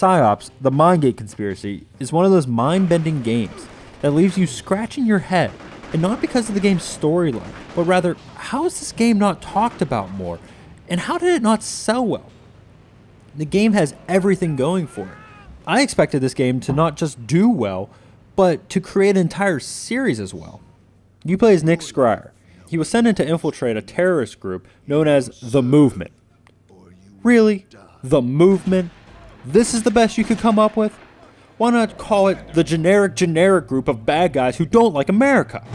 Psi-Ops, the Mindgate Conspiracy, is one of those mind-bending games that leaves you scratching your head, and not because of the game's storyline, but rather, how is this game not talked about more, and how did it not sell well? The game has everything going for it. I expected this game to not just do well, but to create an entire series as well. You play as Nick Scryer. He was sent in to infiltrate a terrorist group known as The Movement. Really? The Movement? This is the best you could come up with? Why not call it the generic group of bad guys who don't like America?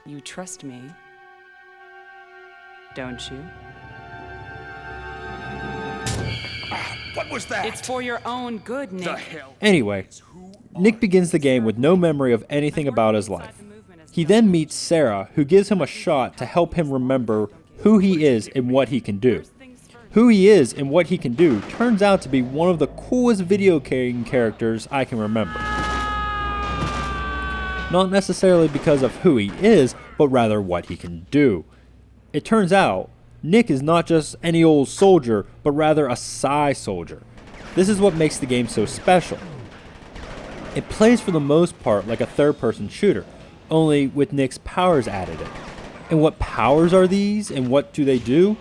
You trust me, don't you? What was that? It's for your own good, Nick. Anyway, Nick begins the game with no memory of anything about his life. He then meets Sarah, who gives him a shot to help him remember who he is and what he can do. Who he is and what he can do turns out to be one of the coolest video game characters I can remember. Not necessarily because of who he is, but rather what he can do. It turns out, Nick is not just any old soldier, but rather a Psi soldier. This is what makes the game so special. It plays for the most part like a third-person shooter, only with Nick's powers added in. And what powers are these, and what do they do?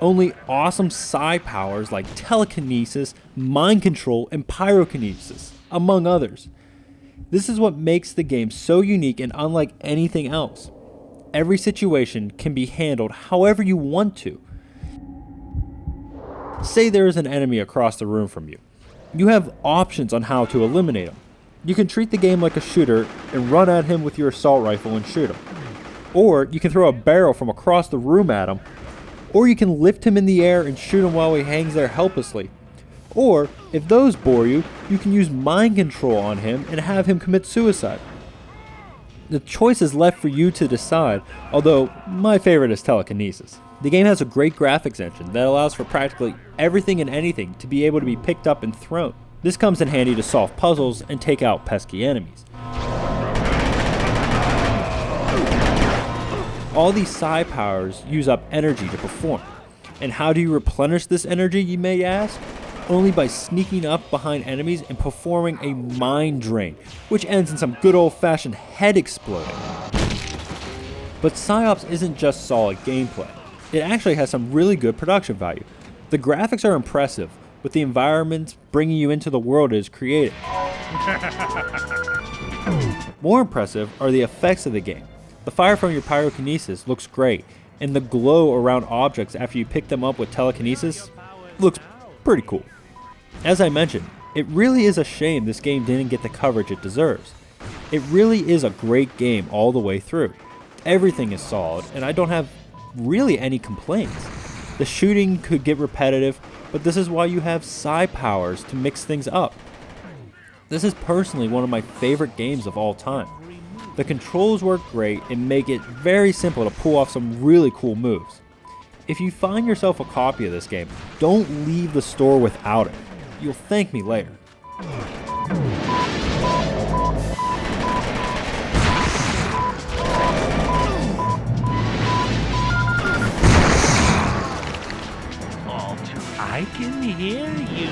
Only awesome Psi powers like telekinesis, mind control, and pyrokinesis, among others. This is what makes the game so unique and unlike anything else. Every situation can be handled however you want to. Say there is an enemy across the room from you. You have options on how to eliminate him. You can treat the game like a shooter and run at him with your assault rifle and shoot him. Or you can throw a barrel from across the room at him. Or you can lift him in the air and shoot him while he hangs there helplessly. Or, if those bore you, you can use mind control on him and have him commit suicide. The choice is left for you to decide, although my favorite is telekinesis. The game has a great graphics engine that allows for practically everything and anything to be able to be picked up and thrown. This comes in handy to solve puzzles and take out pesky enemies. All these Psi powers use up energy to perform. And how do you replenish this energy, you may ask? Only by sneaking up behind enemies and performing a mind drain, which ends in some good old-fashioned head exploding. But Psi-Ops isn't just solid gameplay. It actually has some really good production value. The graphics are impressive, with the environments bringing you into the world it is created. More impressive are the effects of the game. The fire from your pyrokinesis looks great, and the glow around objects after you pick them up with telekinesis looks pretty cool. As I mentioned, it really is a shame this game didn't get the coverage it deserves. It really is a great game all the way through. Everything is solid, and I don't have really any complaints. The shooting could get repetitive, but this is why you have Psi powers to mix things up. This is personally one of my favorite games of all time. The controls work great and make it very simple to pull off some really cool moves. If you find yourself a copy of this game, don't leave the store without it. You'll thank me later. I can hear you.